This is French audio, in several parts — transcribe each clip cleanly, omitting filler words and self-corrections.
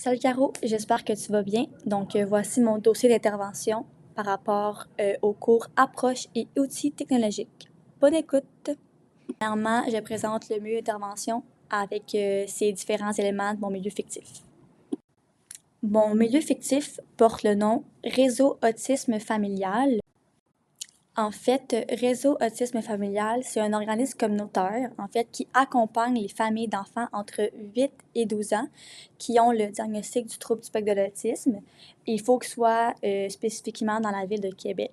Salut Caro, j'espère que tu vas bien. Voici mon dossier d'intervention par rapport au cours Approche et outils technologiques. Bonne écoute! Premièrement, je présente le milieu d'intervention avec ces différents éléments de mon milieu fictif. Mon milieu fictif porte le nom Réseau Autisme Familial. En fait, Réseau Autisme Familial, c'est un organisme communautaire, qui accompagne les familles d'enfants entre 8 et 12 ans qui ont le diagnostic du trouble du spectre de l'autisme. Il faut qu'ils soient spécifiquement dans la ville de Québec.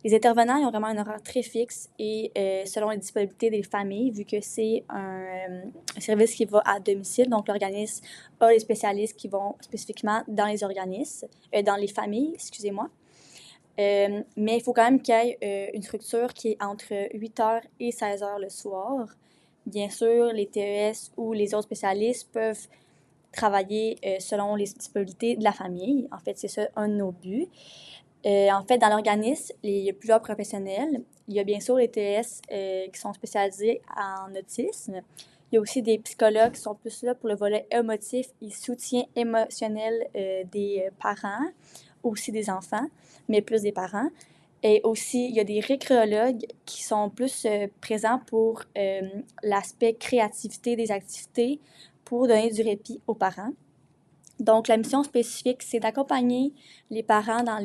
Les intervenants ils ont vraiment un horaire très fixe et selon les disponibilités des familles, vu que c'est un service qui va à domicile, donc l'organisme a les spécialistes qui vont spécifiquement dans les organismes, dans les familles, excusez-moi. Mais il faut quand même qu'il y ait une structure qui est entre 8h et 16h le soir. Bien sûr, les TES ou les autres spécialistes peuvent travailler selon les disponibilités de la famille. En fait, c'est ça un de nos buts. Dans l'organisme, il y a plusieurs professionnels. Il y a bien sûr les TES qui sont spécialisés en autisme. Il y a aussi des psychologues qui sont plus là pour le volet émotif et soutien émotionnel des parents, aussi des enfants, mais plus des parents. Et aussi, il y a des récréologues qui sont plus présents pour l'aspect créativité des activités pour donner du répit aux parents. Donc, la mission spécifique, c'est d'accompagner les parents dans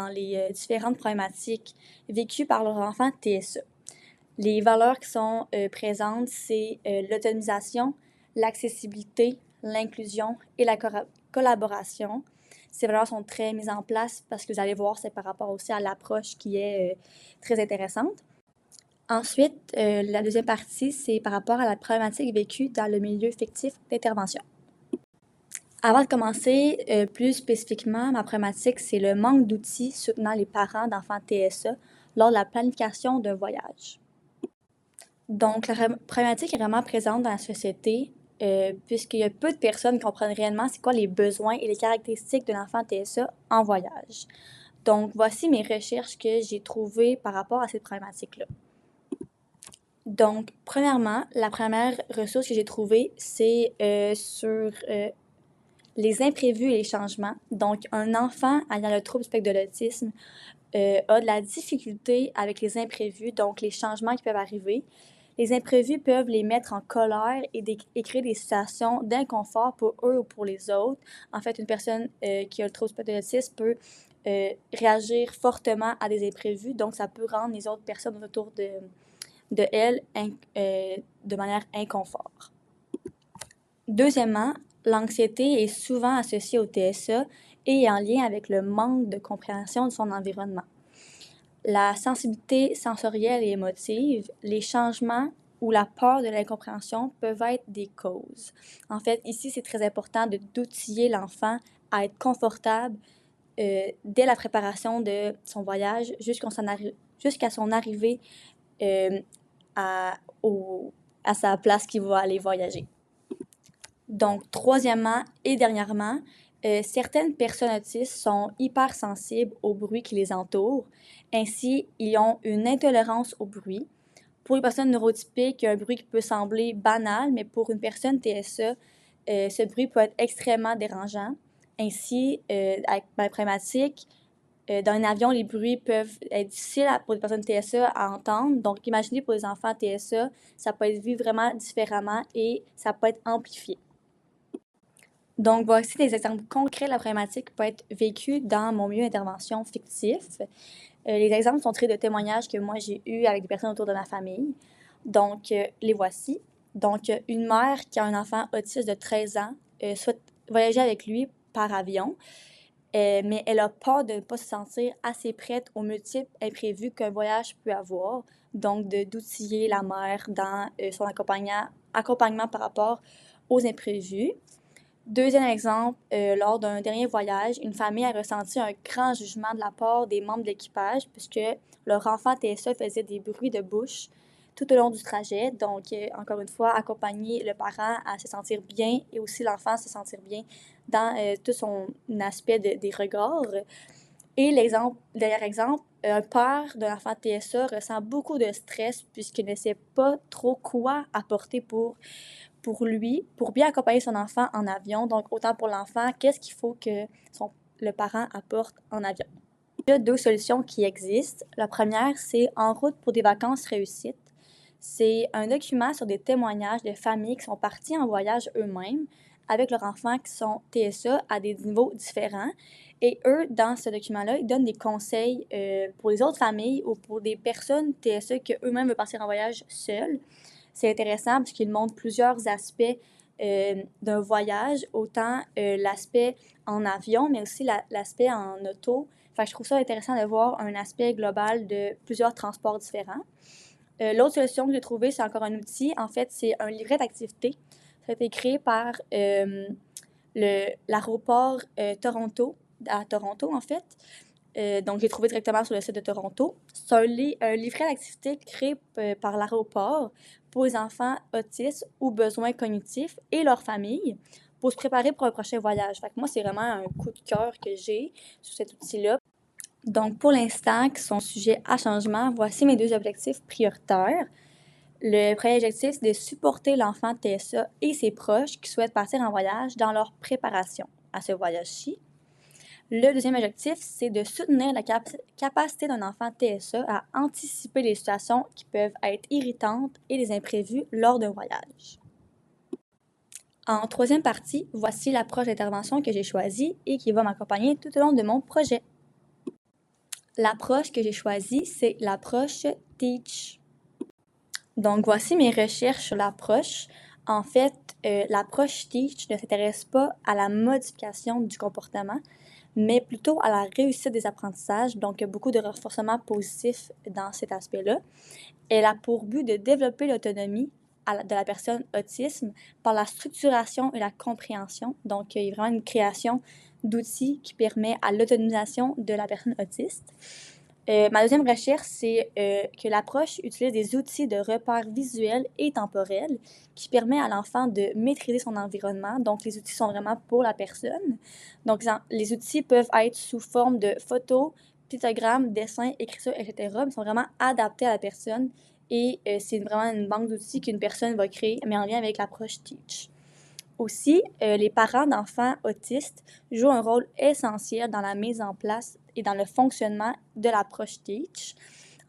les différentes problématiques vécues par leur enfant TSE. Les valeurs qui sont présentes, c'est l'autonomisation, l'accessibilité, l'inclusion et la collaboration. Ces valeurs sont très mises en place parce que vous allez voir, c'est par rapport aussi à l'approche qui est très intéressante. Ensuite, la deuxième partie, c'est par rapport à la problématique vécue dans le milieu fictif d'intervention. Avant de commencer, plus spécifiquement, ma problématique, c'est le manque d'outils soutenant les parents d'enfants TSE lors de la planification d'un voyage. Donc, la problématique est vraiment présente dans la société, puisqu'il y a peu de personnes qui comprennent réellement c'est quoi les besoins et les caractéristiques d'un enfant TSE en voyage. Donc, voici mes recherches que j'ai trouvées par rapport à cette problématique-là. Donc, premièrement, la première ressource que j'ai trouvée, c'est sur les imprévus et les changements. Donc, un enfant ayant le trouble du spectre de l'autisme a de la difficulté avec les imprévus, donc les changements qui peuvent arriver. Les imprévus peuvent les mettre en colère et créer des situations d'inconfort pour eux ou pour les autres. En fait, une personne qui a le trouble du spectre de l'autisme peut réagir fortement à des imprévus, donc ça peut rendre les autres personnes autour de elle de manière inconfort. Deuxièmement, l'anxiété est souvent associée au TSA et en lien avec le manque de compréhension de son environnement. La sensibilité sensorielle et émotive, les changements ou la peur de l'incompréhension peuvent être des causes. En fait, ici, c'est très important d'outiller l'enfant à être confortable dès la préparation de son voyage jusqu'à son arrivée à sa place qu'il va aller voyager. Donc, troisièmement et dernièrement, certaines personnes autistes sont hypersensibles au bruit qui les entoure. Ainsi, ils ont une intolérance au bruit. Pour les personnes neurotypiques, il y a un bruit qui peut sembler banal, mais pour une personne TSA, ce bruit peut être extrêmement dérangeant. Ainsi, avec ma problématique, dans un avion, les bruits peuvent être difficiles pour les personnes TSA à entendre. Donc, imaginez pour les enfants TSA, ça peut être vu vraiment différemment et ça peut être amplifié. Donc, voici des exemples concrets de la problématique qui peut être vécue dans mon milieu d'intervention fictif. Les exemples sont tirés de témoignages que moi j'ai eus avec des personnes autour de ma famille. Donc, les voici. Donc, une mère qui a un enfant autiste de 13 ans souhaite voyager avec lui par avion, mais elle a peur de ne pas se sentir assez prête aux multiples imprévus qu'un voyage peut avoir. Donc, d'outiller la mère dans son accompagnement par rapport aux imprévus. Deuxième exemple, lors d'un dernier voyage, une famille a ressenti un grand jugement de la part des membres de l'équipage puisque leur enfant TSA faisait des bruits de bouche tout au long du trajet. Donc, encore une fois, accompagner le parent à se sentir bien et aussi l'enfant à se sentir bien dans tout son aspect des regards. Et le dernier exemple, un père d'un enfant TSA ressent beaucoup de stress puisqu'il ne sait pas trop quoi apporter pour pour lui, pour bien accompagner son enfant en avion. Donc, autant pour l'enfant, qu'est-ce qu'il faut que le parent apporte en avion. Il y a 2 solutions qui existent. La première, c'est En route pour des vacances réussites. C'est un document sur des témoignages de familles qui sont parties en voyage eux-mêmes avec leurs enfants qui sont TSA à des niveaux différents. Et eux, dans ce document-là, ils donnent des conseils pour les autres familles ou pour des personnes TSA qui eux-mêmes veulent partir en voyage seuls. C'est intéressant parce qu'ils montrent plusieurs aspects d'un voyage, autant l'aspect en avion, mais aussi l'aspect en auto. Fait que je trouve ça intéressant de voir un aspect global de plusieurs transports différents. L'autre solution que j'ai trouvée, c'est encore un outil. En fait, c'est un livret d'activité. Ça a été créé par l'aéroport Toronto, à Toronto, en fait. Donc, j'ai trouvé directement sur le site de Toronto. C'est un livret d'activité créé par l'aéroport pour les enfants autistes ou besoins cognitifs et leurs familles pour se préparer pour un prochain voyage. Fait que moi, c'est vraiment un coup de cœur que j'ai sur cet outil-là. Donc, pour l'instant, qui sont sujets à changement, voici mes 2 objectifs prioritaires. Le premier objectif, c'est de supporter l'enfant TSA et ses proches qui souhaitent partir en voyage dans leur préparation à ce voyage-ci. Le deuxième objectif, c'est de soutenir la capacité d'un enfant TSA à anticiper les situations qui peuvent être irritantes et les imprévus lors d'un voyage. En troisième partie, voici l'approche d'intervention que j'ai choisie et qui va m'accompagner tout au long de mon projet. L'approche que j'ai choisie, c'est l'approche TEACH. Donc, voici mes recherches sur l'approche. En fait, l'approche TEACH ne s'intéresse pas à la modification du comportement, mais plutôt à la réussite des apprentissages. Donc, il y a beaucoup de renforcement positif dans cet aspect-là. Elle a pour but de développer l'autonomie de la personne autisme par la structuration et la compréhension. Donc, il y a vraiment une création d'outils qui permet à l'autonomisation de la personne autiste. Ma deuxième recherche, c'est que l'approche utilise des outils de repères visuels et temporels qui permet à l'enfant de maîtriser son environnement. Donc, les outils sont vraiment pour la personne. Donc, les outils peuvent être sous forme de photos, pictogrammes, dessins, écritures, etc. Mais sont vraiment adaptés à la personne et c'est vraiment une banque d'outils qu'une personne va créer, mais en lien avec l'approche TEACH. Aussi, les parents d'enfants autistes jouent un rôle essentiel dans la mise en place et dans le fonctionnement de l'approche TEACH.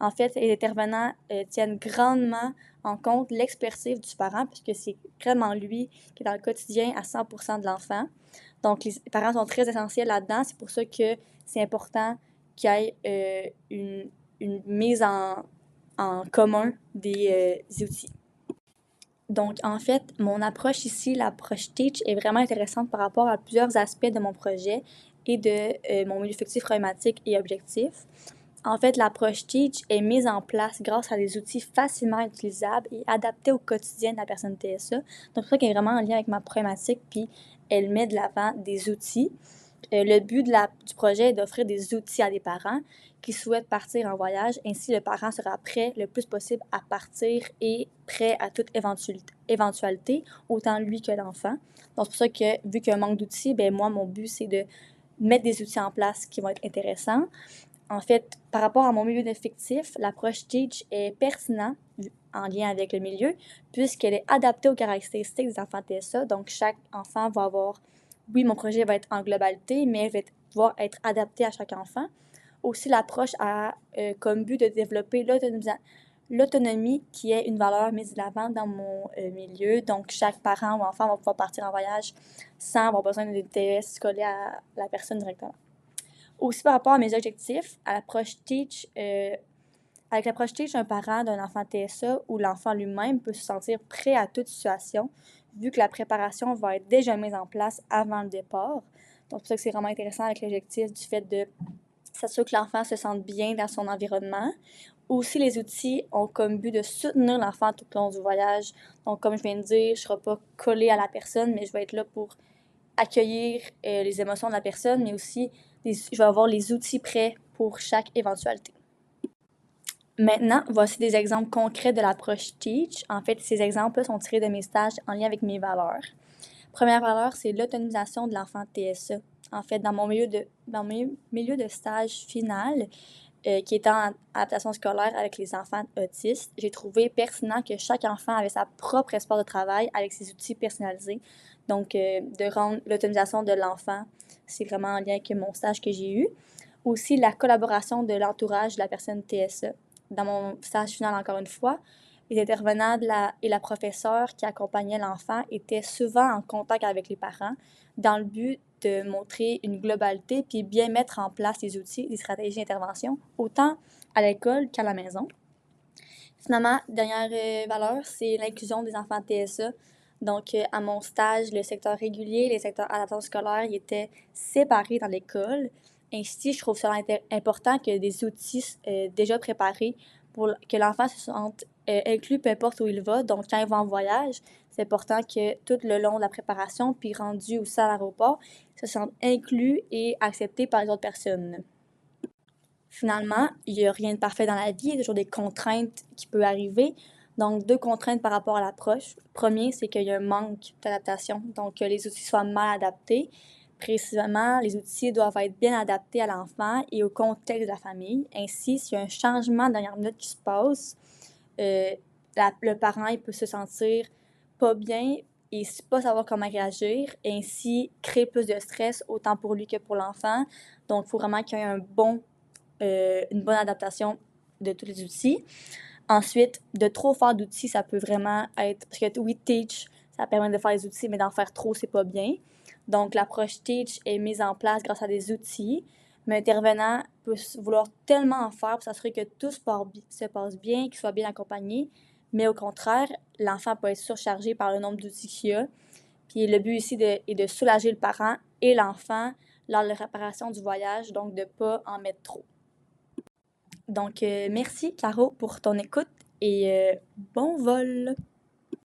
En fait, les intervenants tiennent grandement en compte l'expertise du parent, puisque c'est vraiment lui qui est dans le quotidien à 100% de l'enfant. Donc, les parents sont très essentiels là-dedans. C'est pour ça que c'est important qu'il y ait une mise en commun des outils. Donc, en fait, mon approche ici, l'approche TEACH, est vraiment intéressante par rapport à plusieurs aspects de mon projet et de mon milieu fictif problématique et objectif. En fait, l'approche TEACH est mise en place grâce à des outils facilement utilisables et adaptés au quotidien de la personne TSA. Donc, c'est pour ça qu'elle est vraiment en lien avec ma problématique, puis elle met de l'avant des outils. Le but du projet est d'offrir des outils à des parents qui souhaitent partir en voyage. Ainsi, le parent sera prêt le plus possible à partir et prêt à toute éventualité, autant lui que l'enfant. Donc, c'est pour ça que, vu qu'il y a un manque d'outils, ben moi, mon but, c'est de mettre des outils en place qui vont être intéressants. En fait, par rapport à mon milieu fictif, l'approche TEACH est pertinente en lien avec le milieu, puisqu'elle est adaptée aux caractéristiques des enfants TSA. Donc, chaque enfant va avoir, oui, mon projet va être en globalité, mais il va pouvoir être adapté à chaque enfant. Aussi, l'approche a comme but de développer l'autonomie qui est une valeur mise de l'avant dans mon milieu. Donc, chaque parent ou enfant va pouvoir partir en voyage sans avoir besoin de TS collé à la personne directement. Aussi, par rapport à mes objectifs, à l'approche TEACH, avec l'approche TEACH, un parent d'un enfant TSA ou l'enfant lui-même peut se sentir prêt à toute situation, vu que la préparation va être déjà mise en place avant le départ. Donc, c'est pour ça que c'est vraiment intéressant avec l'objectif du fait de s'assurer que l'enfant se sente bien dans son environnement. Aussi, les outils ont comme but de soutenir l'enfant tout au long du voyage. Donc, comme je viens de dire, je ne serai pas collée à la personne, mais je vais être là pour accueillir les émotions de la personne, mais aussi je vais avoir les outils prêts pour chaque éventualité. Maintenant, voici des exemples concrets de l'approche TEACH. En fait, ces exemples sont tirés de mes stages en lien avec mes valeurs. Première valeur, c'est l'autonomisation de l'enfant TSA. En fait, dans mon milieu de stage final, qui était en adaptation scolaire avec les enfants autistes, j'ai trouvé pertinent que chaque enfant avait sa propre espace de travail avec ses outils personnalisés. Donc, de rendre l'autonomisation de l'enfant, c'est vraiment en lien avec mon stage que j'ai eu. Aussi, la collaboration de l'entourage de la personne TSE. Dans mon stage final, encore une fois, les intervenants et la professeure qui accompagnait l'enfant étaient souvent en contact avec les parents dans le but de montrer une globalité puis bien mettre en place les outils, les stratégies d'intervention, autant à l'école qu'à la maison. Finalement, dernière valeur, c'est l'inclusion des enfants TSE. Donc, à mon stage, le secteur régulier et le secteur adaptation scolaire ils étaient séparés dans l'école. Ainsi, je trouve ça important que des outils déjà préparés pour que l'enfant se sente inclus peu importe où il va. Donc, quand il va en voyage, c'est important que tout le long de la préparation, puis rendu aussi à l'aéroport, se sente inclus et accepté par les autres personnes. Finalement, il n'y a rien de parfait dans la vie, il y a toujours des contraintes qui peuvent arriver. Donc, 2 contraintes par rapport à l'approche. Premier, c'est qu'il y a un manque d'adaptation, donc que les outils soient mal adaptés. Précisément, les outils doivent être bien adaptés à l'enfant et au contexte de la famille. Ainsi, s'il y a un changement de dernière minute qui se passe, le parent il peut se sentir pas bien et pas savoir comment réagir, et ainsi créer plus de stress autant pour lui que pour l'enfant. Donc, il faut vraiment qu'il y ait une bonne adaptation de tous les outils. Ensuite, de trop faire d'outils, ça peut vraiment être... Parce que oui, Teach, ça permet de faire les outils, mais d'en faire trop, c'est pas bien. Donc, l'approche Teach est mise en place grâce à des outils, mais l'intervenant peut vouloir tellement en faire pour s'assurer que tout se passe bien, qu'il soit bien accompagné, mais au contraire, l'enfant peut être surchargé par le nombre d'outils qu'il y a. Puis le but ici est de soulager le parent et l'enfant lors de la réparation du voyage, donc de ne pas en mettre trop. Donc, merci Caro pour ton écoute et bon vol!